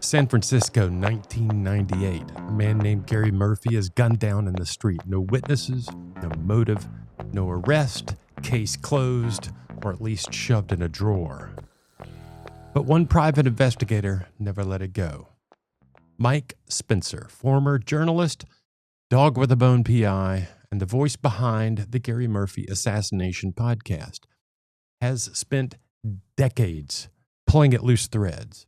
San Francisco, 1998. A man named Gary Murphy is gunned down in the street. No witnesses, no motive, no arrest, case closed, or at least shoved in a drawer. But one private investigator never let it go. Mike Spencer, former journalist, dog with a bone PI, and the voice behind the Gary Murphy Assassination podcast, has spent decades pulling at loose threads.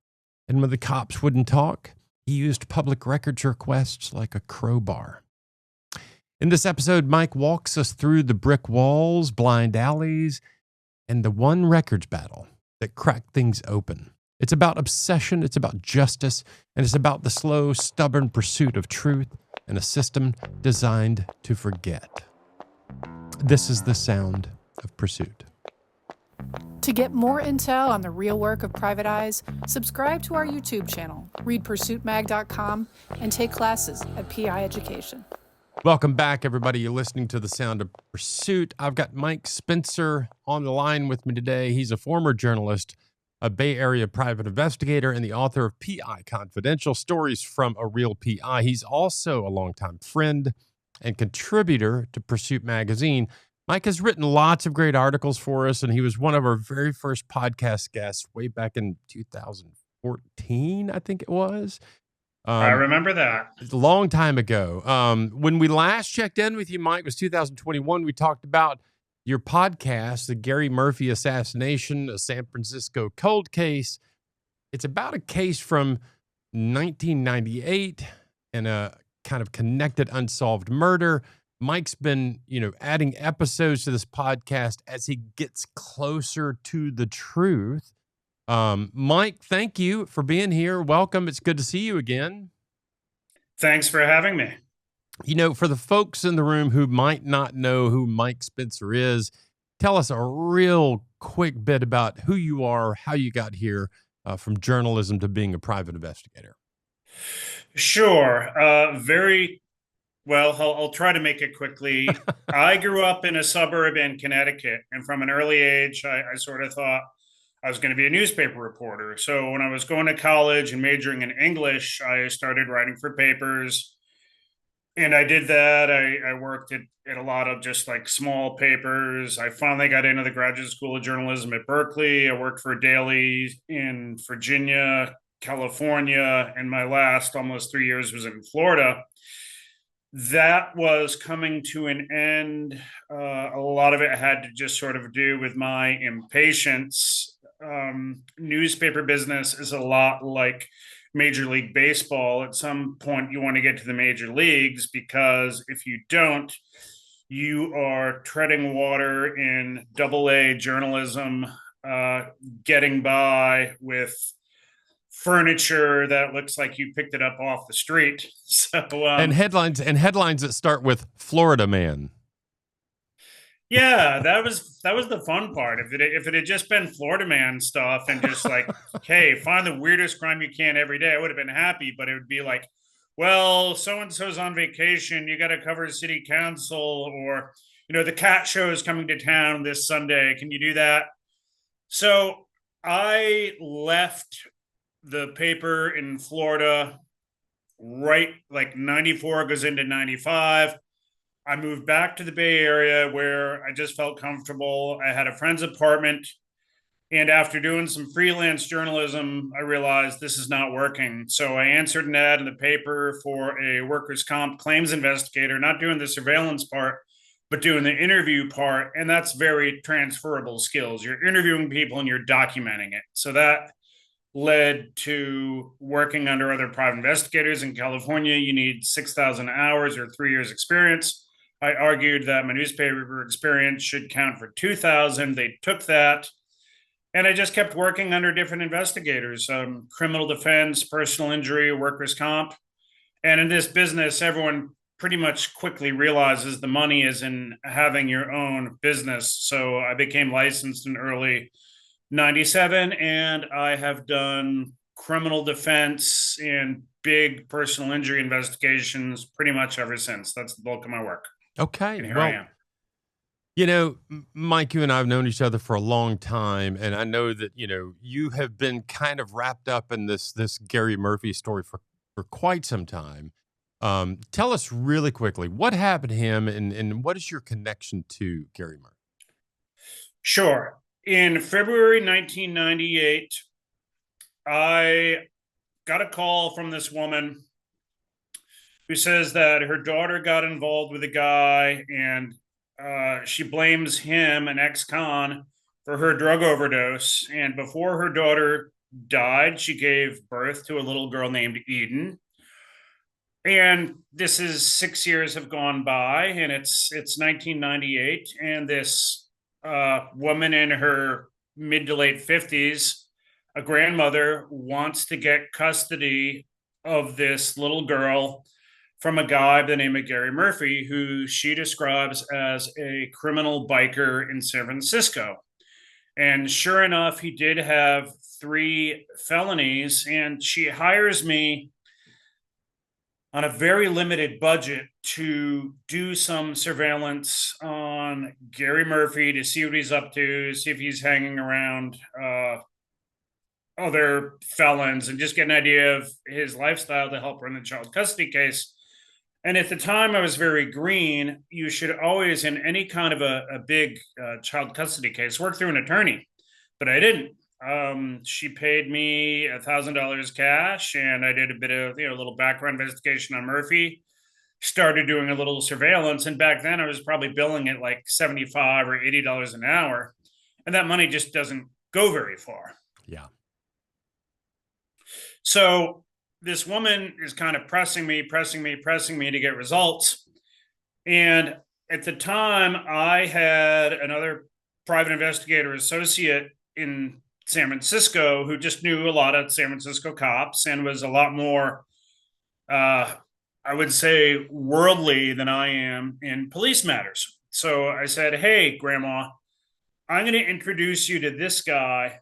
And when the cops wouldn't talk, he used public records requests like a crowbar. In this episode, Mike walks us through the brick walls, blind alleys, and the one records battle that cracked things open. It's about obsession, it's about justice, and it's about the slow, stubborn pursuit of truth in a system designed to forget. This is the sound of pursuit. To get more intel on the real work of private eyes, subscribe to our YouTube channel, read pursuitmag.com, and take classes at P.I. Education. Welcome back, everybody. You're listening to The Sound of Pursuit. I've got Mike Spencer on the line with me today. He's a former journalist, a Bay Area private investigator, and the author of P.I. Confidential, Stories from a Real P.I. He's also a longtime friend and contributor to Pursuit Magazine. Mike has written lots of great articles for us, and he was one of our very first podcast guests way back in 2014, I think it was. I remember that. A long time ago. When we last checked in with you, Mike, was 2021. We talked about your podcast, the Gary Murphy Assassination, a San Francisco cold case. It's about a case from 1998 and a kind of connected unsolved murder. Mike's been, adding episodes to this podcast as he gets closer to the truth. Mike, thank you for being here. Welcome. It's good to see you again. Thanks for having me. For the folks in the room who might not know who Mike Spencer is, tell us a real quick bit about who you are, how you got here from journalism to being a private investigator. Sure. I'll try to make it quickly. I grew up in a suburb in Connecticut, and from an early age, I sort of thought I was going to be a newspaper reporter. So when I was going to college and majoring in English, I started writing for papers. And I did that. I worked at a lot of just like small papers. I finally got into the Graduate School of Journalism at Berkeley. I worked for a daily in Virginia, California, and my last almost 3 years was in Florida. That was coming to an end. A lot of it had to just sort of do with my impatience. Newspaper business is a lot like Major League Baseball. At some point, you want to get to the major leagues, because if you don't, you are treading water in AA journalism, getting by with furniture that looks like you picked it up off the street. So and headlines that start with Florida man. Yeah, that was the fun part. If it had just been Florida man stuff and just like, hey, find the weirdest crime you can every day, I would have been happy. But it would be like, well, so and so's on vacation, you got to cover city council, or the cat show is coming to town this Sunday. Can you do that? So I left the paper in Florida right like 94 goes into 95. I moved back to the Bay Area where I just felt comfortable. I had a friend's apartment. And after doing some freelance journalism, I realized this is not working. So I answered an ad in the paper for a workers' comp claims investigator, not doing the surveillance part, but doing the interview part. And that's very transferable skills. You're interviewing people and you're documenting it. So that led to working under other private investigators. In California, you need 6,000 hours or 3 years experience. I argued that my newspaper experience should count for 2,000. They took that. And I just kept working under different investigators, criminal defense, personal injury, workers' comp. And in this business, everyone pretty much quickly realizes the money is in having your own business. So I became licensed in early 97, and I have done criminal defense and big personal injury investigations pretty much ever since. That's the bulk of my work. Okay. And here I am. Mike, you and I have known each other for a long time, and I know that you have been kind of wrapped up in this Gary Murphy story for quite some time. Tell us really quickly what happened to him, and what is your connection to Gary Murphy? Sure. In February 1998, I got a call from this woman who says that her daughter got involved with a guy, and she blames him, an ex-con, for her drug overdose. And before her daughter died, she gave birth to a little girl named Eden. And this is 6 years have gone by, and it's 1998, and this woman in her mid to late 50s, a grandmother, wants to get custody of this little girl from a guy by the name of Gary Murphy, who she describes as a criminal biker in San Francisco. And sure enough, he did have 3 felonies, and she hires me on a very limited budget to do some surveillance on Gary Murphy to see what he's up to, see if he's hanging around other felons, and just get an idea of his lifestyle to help run the child custody case. And at the time, I was very green. You should always, in any kind of a big child custody case, work through an attorney. But I didn't. She paid me $1,000 cash, and I did a bit of, a little background investigation on Murphy, started doing a little surveillance. And back then I was probably billing at like $75 or $80 an hour. And that money just doesn't go very far. Yeah. So this woman is kind of pressing me to get results. And at the time, I had another private investigator associate in San Francisco who just knew a lot of San Francisco cops and was a lot more, I would say, worldly than I am in police matters. So I said, hey, Grandma, I'm going to introduce you to this guy,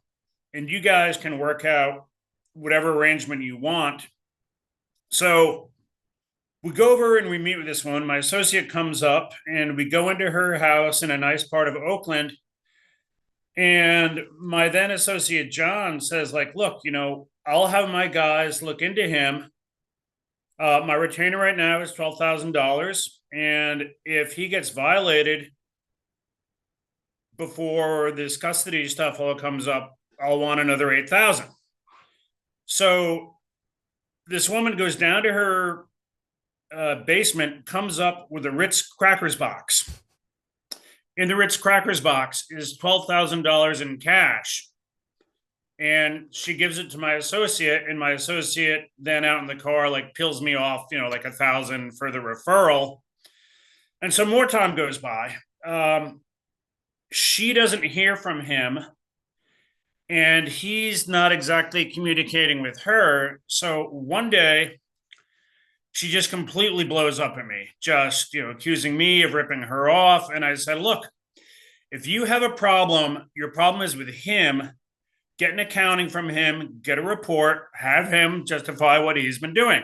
and you guys can work out whatever arrangement you want. So we go over and we meet with this one. My associate comes up, and we go into her house in a nice part of Oakland. And my then associate, John, says, like, look, I'll have my guys look into him. My retainer right now is $12,000. And if he gets violated before this custody stuff all comes up, I'll want another $8,000. So this woman goes down to her basement, comes up with a Ritz crackers box. In the Ritz crackers box is $12,000 in cash. And she gives it to my associate, and my associate then out in the car, like, peels me off, like $1,000 for the referral. And so more time goes by. She doesn't hear from him, and he's not exactly communicating with her. So one day, she just completely blows up at me, just, accusing me of ripping her off. And I said, look, if you have a problem, your problem is with him. Get an accounting from him, get a report, have him justify what he's been doing.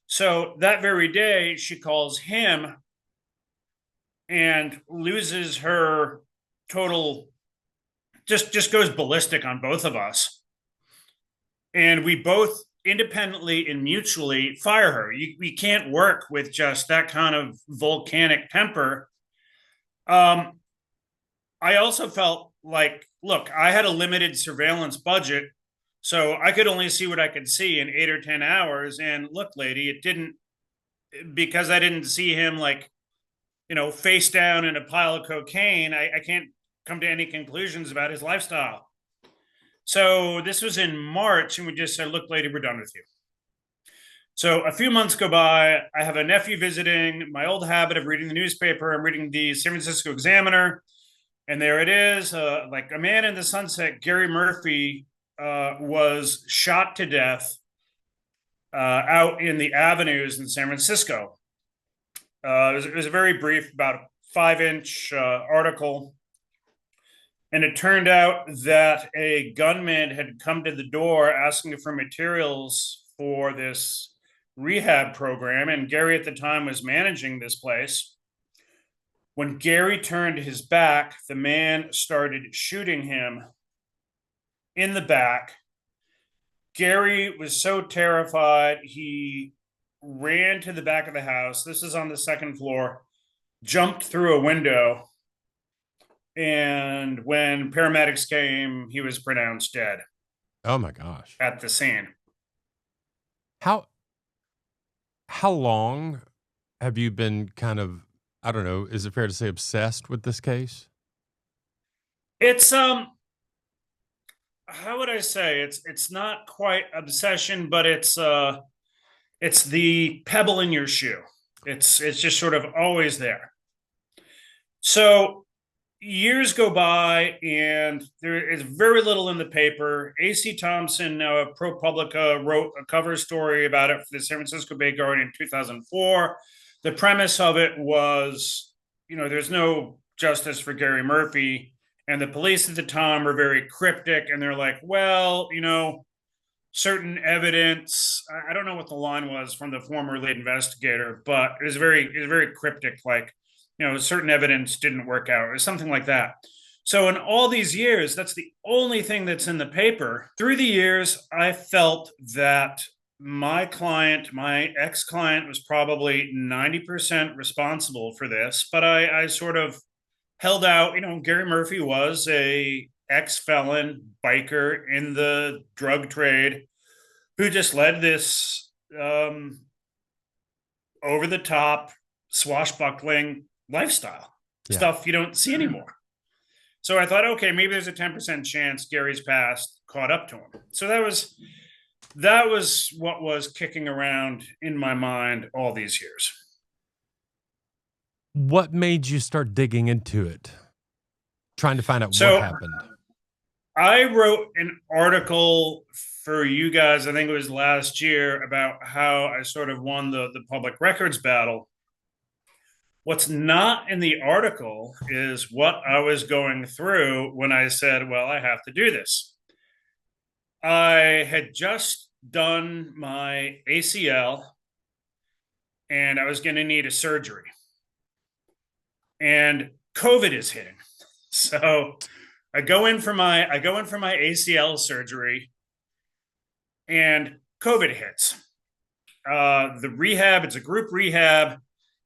So that very day, she calls him and loses her total, just goes ballistic on both of us. And we both independently and mutually fire her. We can't work with just that kind of volcanic temper. I also felt like, look, I had a limited surveillance budget, so I could only see what I could see in 8 or 10 hours. And look, lady, it didn't, because I didn't see him like, face down in a pile of cocaine, I can't come to any conclusions about his lifestyle. So this was in March, and we just said, look, lady, we're done with you. So a few months go by. I have a nephew visiting. My old habit of reading the newspaper, I'm reading the San Francisco Examiner, and there it is, like a man in the sunset. Gary Murphy was shot to death out in the avenues in San Francisco. It was a very brief, about 5-inch article. And it turned out that a gunman had come to the door asking for materials for this rehab program. And Gary at the time was managing this place. When Gary turned his back, the man started shooting him in the back. Gary was so terrified, he ran to the back of the house. This is on the second floor, jumped through a window. And when paramedics came, he was pronounced dead. Oh my gosh. At the scene. How long have you been kind of, I don't know, is it fair to say obsessed with this case? It's how would I say, it's not quite obsession, but it's the pebble in your shoe. It's just sort of always there. So years go by and there is very little in the paper. A.C. Thompson, ProPublica, wrote a cover story about it for the San Francisco Bay Guardian in 2004. The premise of it was, there's no justice for Gary Murphy. And the police at the time were very cryptic. And they're like, well, certain evidence. I don't know what the line was from the former lead investigator, but it was very cryptic. Like, certain evidence didn't work out or something like that. So in all these years, that's the only thing that's in the paper. Through the years, I felt that my ex-client was probably 90% responsible for this, but I sort of held out. Gary Murphy was a ex-felon biker in the drug trade who just led this over-the-top, swashbuckling lifestyle, stuff you don't see anymore. So I thought, okay, maybe there's a 10% chance Gary's past caught up to him. So that was what was kicking around in my mind all these years. What made you start digging into it, trying to find out what happened? I wrote an article for you guys, I think it was last year, about how I sort of won the public records battle. What's not in the article is what I was going through when I said, well, I have to do this. I had just done my ACL and I was going to need a surgery. And COVID is hitting. So I go in for my ACL surgery and COVID hits. The rehab, it's a group rehab.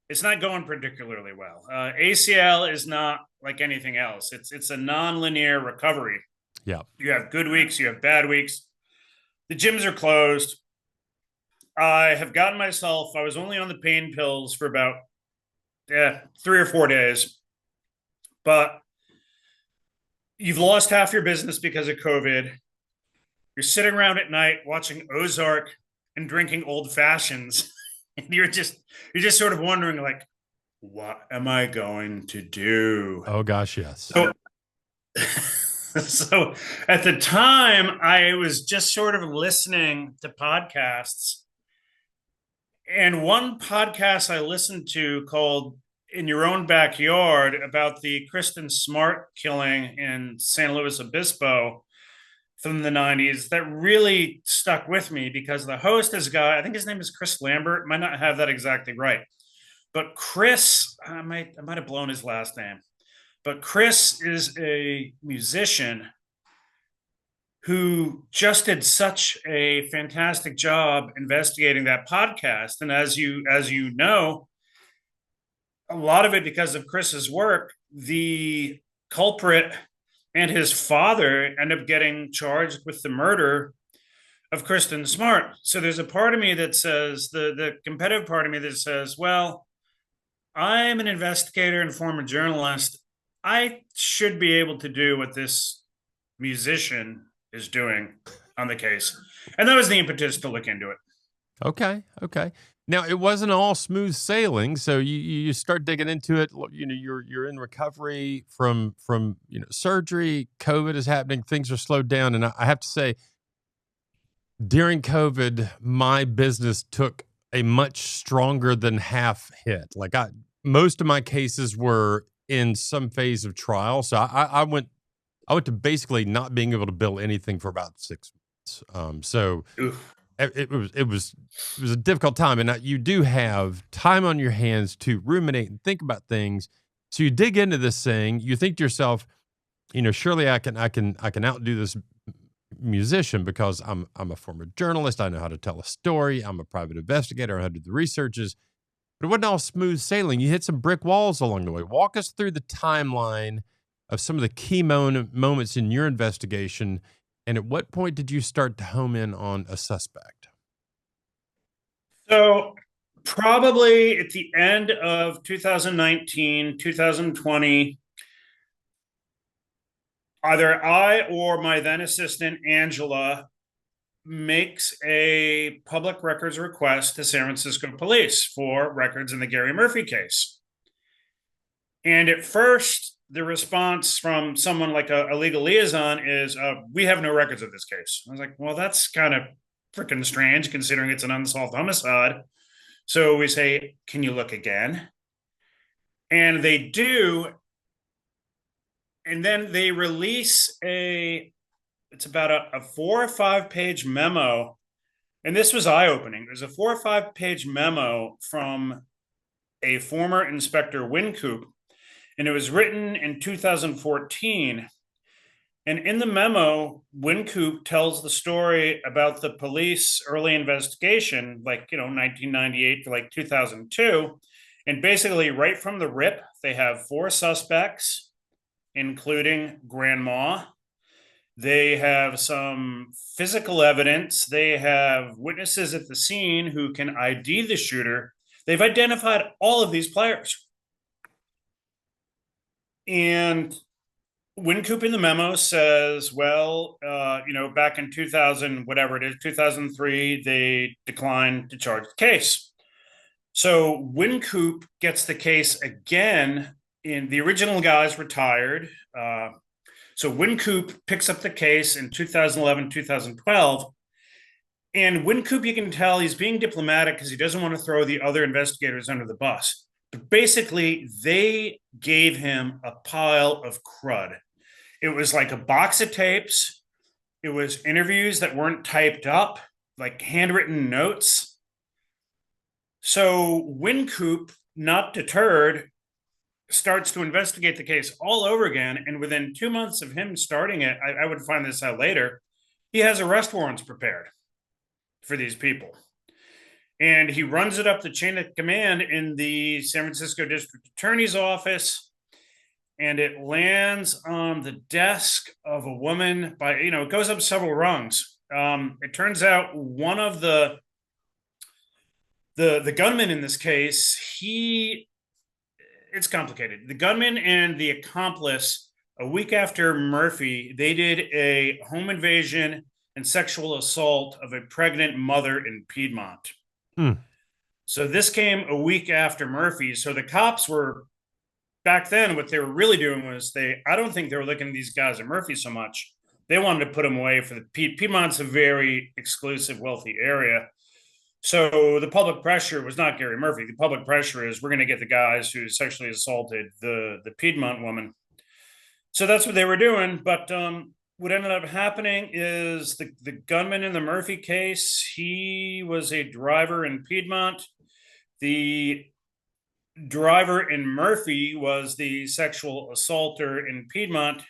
It's not going particularly well. ACL is not like anything else. It's a non-linear recovery. Yeah. You have good weeks, you have bad weeks. The gyms are closed. I have gotten myself, I was only on the pain pills for about 3 or 4 days, but you've lost half your business because of COVID. You're sitting around at night watching Ozark and drinking old fashions. And you're just sort of wondering, like, what am I going to do? Oh gosh, yes. So at the time, I was just sort of listening to podcasts. And one podcast I listened to called In Your Own Backyard about the Kristen Smart killing in San Luis Obispo from the 90s that really stuck with me because the host is a guy, I think his name is Chris Lambert, might not have that exactly right. But Chris, I might have blown his last name. But Chris is a musician who just did such a fantastic job investigating that podcast. And as you know, a lot of it because of Chris's work, the culprit and his father end up getting charged with the murder of Kristen Smart. So there's a part of me that says, the competitive part of me that says, well, I'm an investigator and former journalist. I should be able to do what this musician is doing on the case. And that was the impetus to look into it. Okay. Now, it wasn't all smooth sailing, so you start digging into it. You're in recovery from surgery. COVID is happening. Things are slowed down, and I have to say, during COVID, my business took a much stronger than half hit. Like most of my cases were in some phase of trial, so I went to basically not being able to bill anything for about 6 months. So. Oof. It was a difficult time, and you do have time on your hands to ruminate and think about things. So you dig into this thing, you think to yourself, surely I can outdo this musician because I'm a former journalist. I know how to tell a story. I'm a private investigator. I know how to do the researches. But it wasn't all smooth sailing. You hit some brick walls along the way. Walk us through the timeline of some of the key moments in your investigation. And at what point did you start to home in on a suspect? So probably at the end of 2019, 2020, either I or my then assistant, Angela, makes a public records request to San Francisco police for records in the Gary Murphy case. And at first, the response from someone like a legal liaison is, we have no records of this case. I was like, well, that's kind of freaking strange considering it's an unsolved homicide. So we say, can you look again? And they do. And then they release it's about a 4 or 5 page memo. And this was eye-opening. There's a 4 or 5 page memo from a former Inspector Wincoop, and it was written in 2014. And in the memo, Wincoop tells the story about the police early investigation, 1998 to 2002. And basically, right from the rip, they have 4 suspects, including Grandma. They have some physical evidence. They have witnesses at the scene who can ID the shooter. They've identified all of these players. And Wincoop in the memo says, well, back in 2000, whatever it is, 2003, they declined to charge the case. So Wincoop gets the case again. The original guys retired. So Wincoop picks up the case in 2011, 2012. And Wincoop, you can tell he's being diplomatic because he doesn't want to throw the other investigators under the bus. But basically, they gave him a pile of crud. It was like a box of tapes. It was interviews that weren't typed up, like handwritten notes. So Wincoop, not deterred, starts to investigate the case all over again. And within 2 months of him starting it, I would find this out later, he has arrest warrants prepared for these people. And he runs it up the chain of command in the San Francisco District Attorney's office. And it lands on the desk of a woman it goes up several rungs. It turns out one of the gunman in this case, it's complicated. The gunman and the accomplice, a week after Murphy, they did a home invasion and sexual assault of a pregnant mother in Piedmont. So this came a week after Murphy. So the cops were, back then, what they were really doing was I don't think they were looking at these guys at Murphy so much. They wanted to put them away for Piedmont's a very exclusive, wealthy area. So the public pressure was not Gary Murphy. The public pressure is, we're going to get the guys who sexually assaulted the Piedmont woman. So that's what they were doing. But what ended up happening is the gunman in the Murphy case, he was a driver in Piedmont. The driver in Murphy was the sexual assaulter in Piedmont.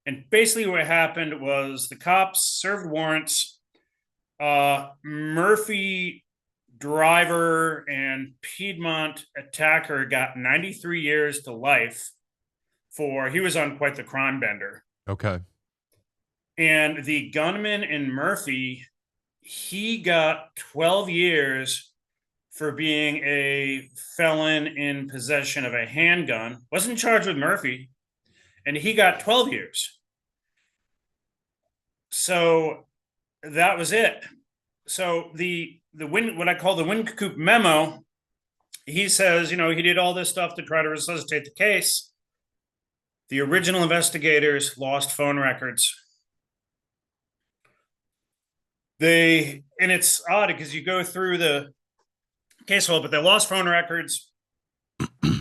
And basically what happened was the cops served warrants. Murphy driver and Piedmont attacker got 93 years to life he was on quite the crime bender. Okay. And the gunman in Murphy, he got 12 years for being a felon in possession of a handgun. Wasn't charged with Murphy, and he got 12 years. So that was it. So what I call the Wincoop memo, he says, he did all this stuff to try to resuscitate the case. The original investigators lost phone records. And it's odd because you go through the case file, but they lost phone records.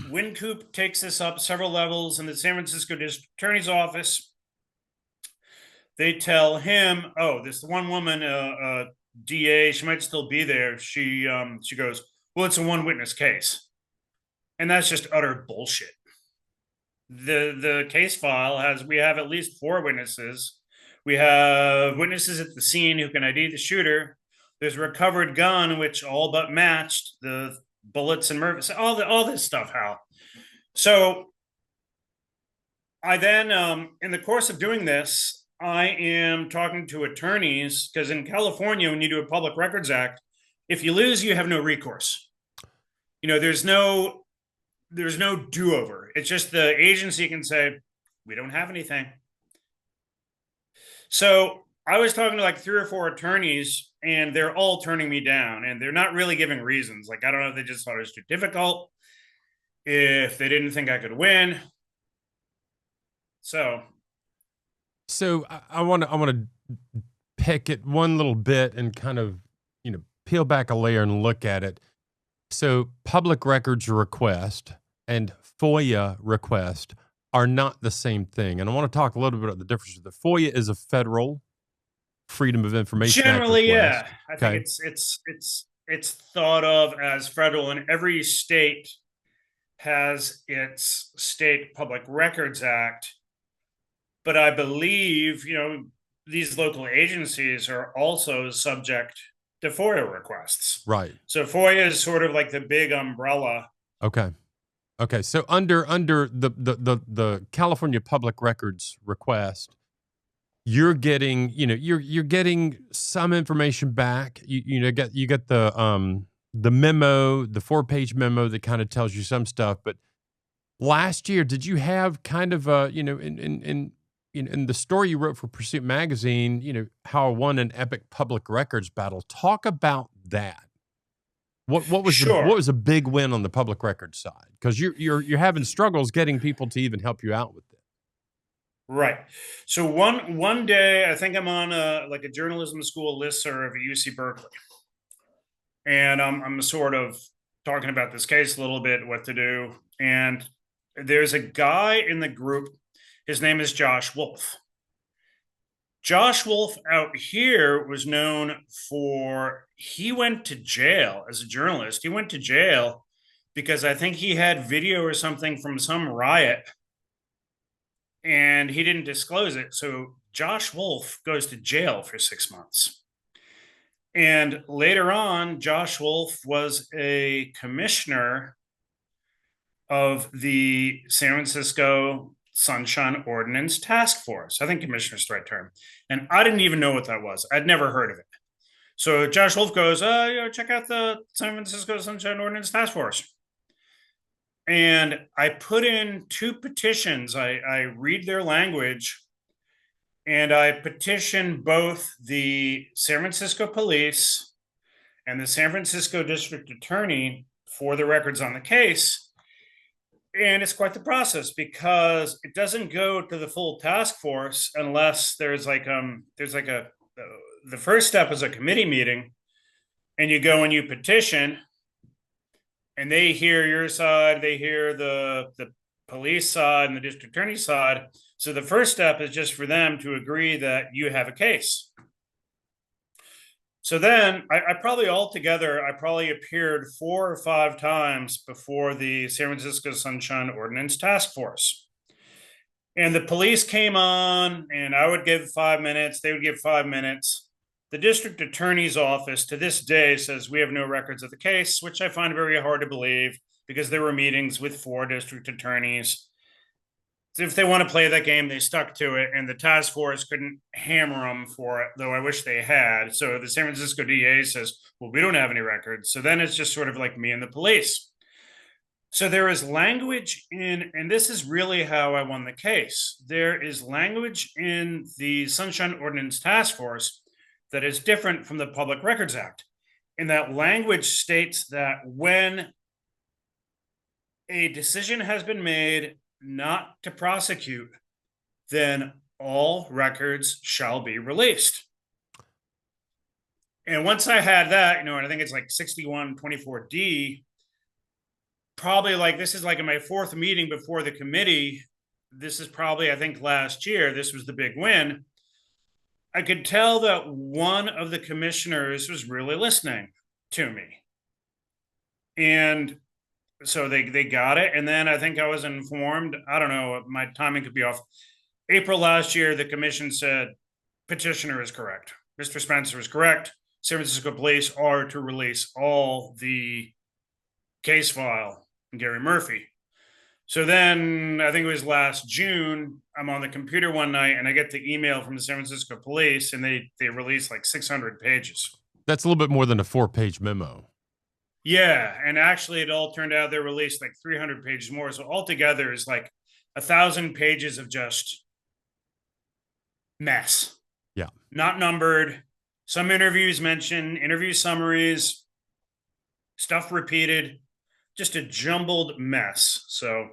Wincoop takes this up several levels in the San Francisco District Attorney's office. They tell him, this one woman, DA, she might still be there. She goes, well, it's a one witness case. And that's just utter bullshit. the case file has, we have at least 4 witnesses. We have witnesses at the scene who can ID the shooter. There's a recovered gun which all but matched the bullets and Murphy, all this stuff, Hal. So I then, in the course of doing this, I am talking to attorneys, because in California, when you do a Public Records Act, if you lose, you have no recourse. There's no do-over. It's just the agency can say, we don't have anything. So I was talking to like 3 or 4 attorneys, and they're all turning me down, and they're not really giving reasons. Like, I don't know if they just thought it was too difficult, if they didn't think I could win. So I want to pick it one little bit and kind of, peel back a layer and look at it. So public records request and FOIA request are not the same thing. And I want to talk a little bit about the difference. The FOIA is a federal Freedom of Information generally, Act request. I think it's thought of as federal, and every state has its state Public Records Act. But I believe, these local agencies are also subject to FOIA requests. Right. So FOIA is sort of like the big umbrella. Okay. So under the California Public Records request, you're getting, you're getting some information back. You get the memo, the 4-page memo that kind of tells you some stuff. But last year, did you have kind of a, in the story you wrote for Pursuit Magazine, how I won an epic public records battle? Talk about that. What was Sure. what was a big win on the public records side? Because you're having struggles getting people to even help you out with it. Right. So one day, I think I'm on a journalism school listserv at UC Berkeley, and I'm sort of talking about this case a little bit, what to do, and there's a guy in the group. His name is Josh Wolf. Josh Wolf out here was known for, he went to jail as a journalist. He went to jail because I think he had video or something from some riot, and he didn't disclose it. So Josh Wolf goes to jail for 6 months. And later on, Josh Wolf was a commissioner of the San Francisco Sunshine Ordinance Task Force. I think commissioner's the right term. And I didn't even know what that was. I'd never heard of it. So Josh Wolf goes, check out the San Francisco Sunshine Ordinance Task Force. And I put in 2 petitions. I read their language, and I petitioned both the San Francisco police and the San Francisco district attorney for the records on the case. And it's quite the process, because it doesn't go to the full task force unless there's the first step is a committee meeting, and you go and you petition, and they hear your side, they hear the police side and the district attorney side. So the first step is just for them to agree that you have a case. So then I probably appeared 4 or 5 times before the San Francisco Sunshine Ordinance Task Force. And the police came on, and I would give 5 minutes. They would give 5 minutes. The district attorney's office to this day says we have no records of the case, which I find very hard to believe, because there were meetings with 4 district attorneys. If they want to play that game, they stuck to it, and the task force couldn't hammer them for it, though I wish they had. So the San Francisco DA says, well, we don't have any records. So then it's just sort of like me and the police. So there is language in, and this is really how I won the case. There is language in the Sunshine Ordinance Task Force that is different from the Public Records Act. And that language states that when a decision has been made not to prosecute, then all records shall be released. And once I had that, and I think it's like 6124D, probably this is in my 4th meeting before the committee. This is probably, I think, last year. This was the big win. I could tell that one of the commissioners was really listening to me. And So they got it. And then I think I was informed, I don't know, my timing could be off. April last year, the commission said petitioner is correct. Mr. Spencer is correct. San Francisco police are to release all the case file on Gary Murphy. So then I think it was last June, I'm on the computer one night and I get the email from the San Francisco police and they released like 600 pages. That's a little bit more than a 4-page memo. Yeah. And actually it all turned out they released like 300 pages more. So altogether is like 1,000 pages of just mess. Yeah. Not numbered. Some interviews mentioned, interview summaries, stuff repeated, just a jumbled mess. So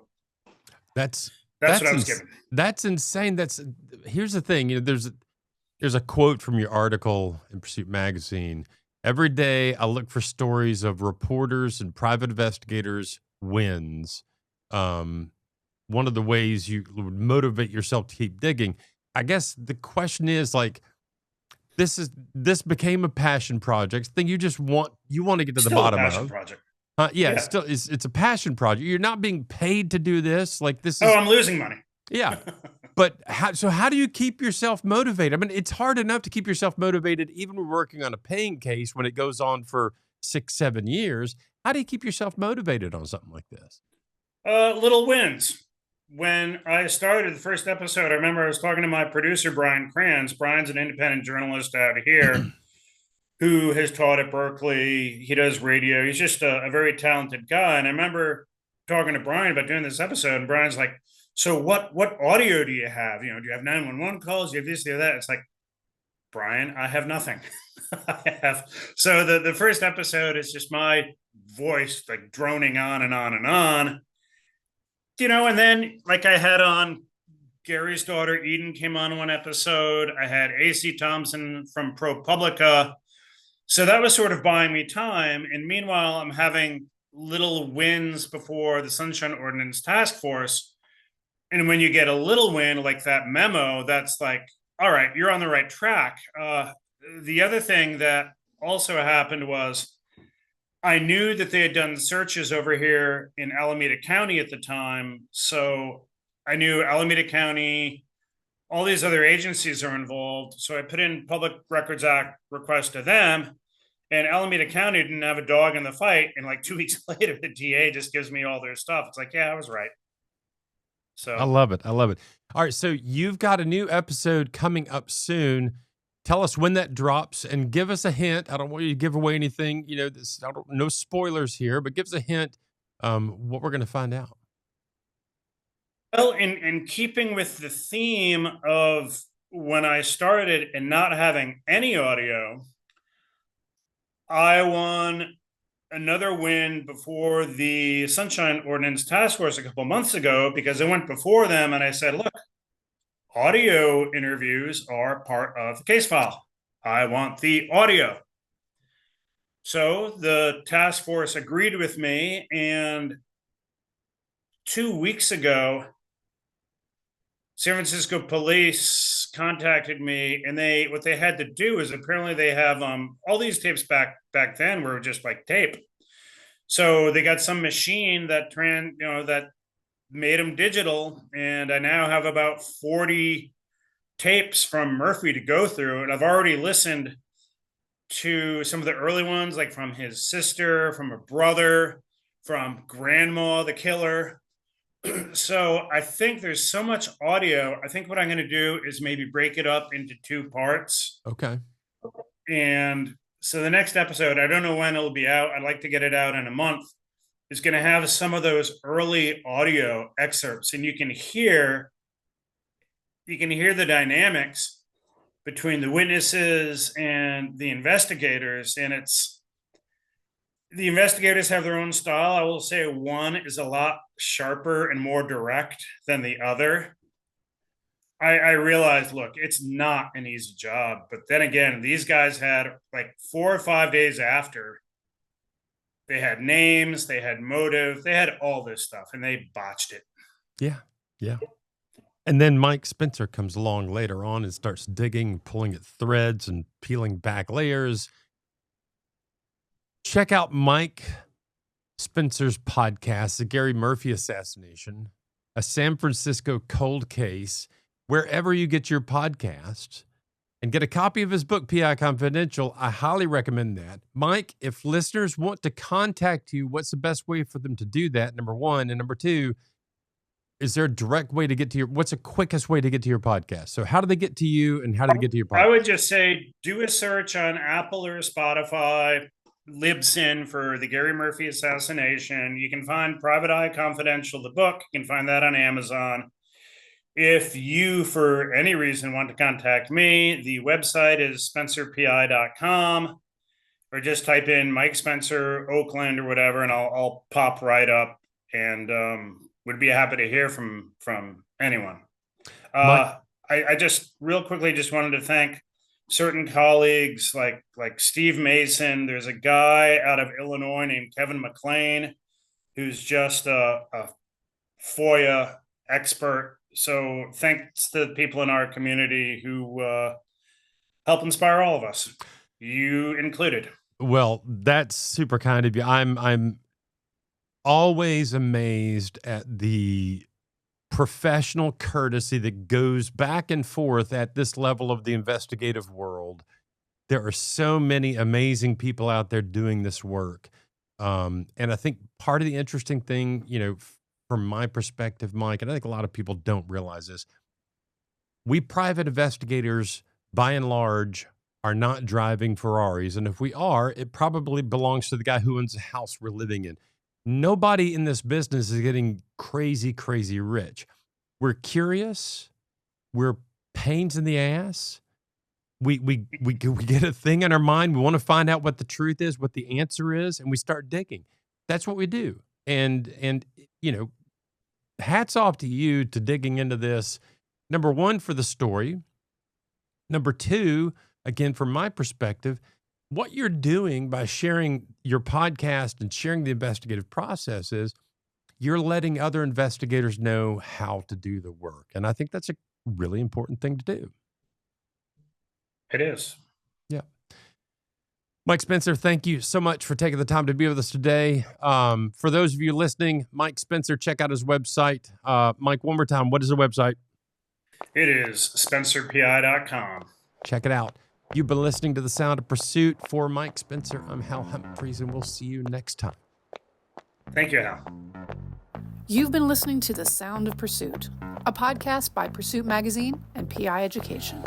that's what I was given. That's insane. Here's the thing. There's a quote from your article in Pursuit magazine. Every day I look for stories of reporters and private investigators wins. One of the ways you would motivate yourself to keep digging. I guess the question is like, this became a passion project thing. You want to get to the bottom of. Passion project. Yeah. It's a passion project. You're not being paid to do this. Like this is. Oh, I'm losing money. Yeah. But how do you keep yourself motivated? I mean, it's hard enough to keep yourself motivated even when working on a paying case when it goes on for 6-7 years. How do you keep yourself motivated on something like this? Little wins. When I started the first episode, I remember I was talking to my producer, Brian Kranz. Brian's an independent journalist out here who has taught at Berkeley. He does radio. He's just a very talented guy. And I remember talking to Brian about doing this episode, and Brian's like, so what audio do you have? Do you have 911 calls? Do you have this, do you have that? It's like, Brian, I have nothing. So the first episode is just my voice like droning on and on and on. And then like I had on Gary's daughter, Eden, came on one episode. I had AC Thompson from ProPublica. So that was sort of buying me time. And meanwhile, I'm having little wins before the Sunshine Ordinance Task Force. And when you get a little win like that memo, that's like, all right, you're on the right track. The other thing that also happened was I knew that they had done searches over here in Alameda County at the time. So I knew Alameda County, all these other agencies are involved. So I put in Public Records Act request to them, and Alameda County didn't have a dog in the fight. And like 2 weeks later, the DA just gives me all their stuff. It's like, yeah, I was right. So I love it. All right. So you've got a new episode coming up soon. Tell us when that drops and give us a hint. I don't want you to give away anything, no spoilers here, but give us a hint what we're going to find out. Well, in keeping with the theme of when I started and not having any audio, I won another win before the Sunshine Ordinance Task Force a couple of months ago, because I went before them and I said, look, audio interviews are part of the case file. I want the audio. So the task force agreed with me, and 2 weeks ago, San Francisco police contacted me, and what they had to do is apparently they have all these tapes back then were just like tape. So they got some machine that that made them digital, and I now have about 40 tapes from Murphy to go through, and I've already listened to some of the early ones, like from his sister, from a brother, from Grandma the Killer. So I think there's so much audio. I think what I'm going to do is maybe break it up into 2 parts. Okay. And so the next episode, I don't know when it'll be out. I'd like to get it out in a month. Is going to have some of those early audio excerpts, and you can hear the dynamics between the witnesses and the investigators. And the investigators have their own style. I will say one is a lot sharper and more direct than the other. I realized, look, it's not an easy job. But then again, these guys had like 4 or 5 days after, they had names, they had motive, they had all this stuff, and they botched it. Yeah. And then Mike Spencer comes along later on and starts digging, pulling at threads and peeling back layers. Check out Mike Spencer's podcast, The Gary Murphy Assassination, a San Francisco cold case, wherever you get your podcasts, and get a copy of his book, P.I. Confidential. I highly recommend that. Mike, if listeners want to contact you, what's the best way for them to do that, number one? And number two, is there a direct way to get to what's the quickest way to get to your podcast? So how do they get to you and how do they get to your podcast? I would just say do a search on Apple or Spotify, Libsyn for the Gary Murphy Assassination. You can find Private Eye Confidential, the book. You can find that on Amazon. If you, for any reason, want to contact me, the website is spencerpi.com, or just type in Mike Spencer, Oakland, or whatever, and I'll pop right up, and would be happy to hear from anyone. I just real quickly just wanted to thank certain colleagues like Steve Mason. There's a guy out of Illinois named Kevin McLean who's just a FOIA expert. So thanks to the people in our community who help inspire all of us, you included. Well, that's super kind of you. I'm always amazed at the professional courtesy that goes back and forth at this level of the investigative world. There are so many amazing people out there doing this work. And I think part of the interesting thing, from my perspective, Mike, and I think a lot of people don't realize this, we private investigators, by and large, are not driving Ferraris. And if we are, it probably belongs to the guy who owns the house we're living in. Nobody in this business is getting crazy, crazy rich. We're curious. We're pains in the ass. We get a thing in our mind. We want to find out what the truth is, what the answer is, and we start digging. That's what we do. And hats off to you to digging into this. Number one, for the story. Number two, again, from my perspective, what you're doing by sharing your podcast and sharing the investigative process is you're letting other investigators know how to do the work. And I think that's a really important thing to do. It is. Yeah. Mike Spencer, thank you so much for taking the time to be with us today. For those of you listening, Mike Spencer, check out his website. Mike, one more time, what is the website? It is spencerpi.com. Check it out. You've been listening to The Sound of Pursuit. For Mike Spencer, I'm Hal Humphreys, and we'll see you next time. Thank you, Hal. You've been listening to The Sound of Pursuit, a podcast by Pursuit Magazine and P.I. Education.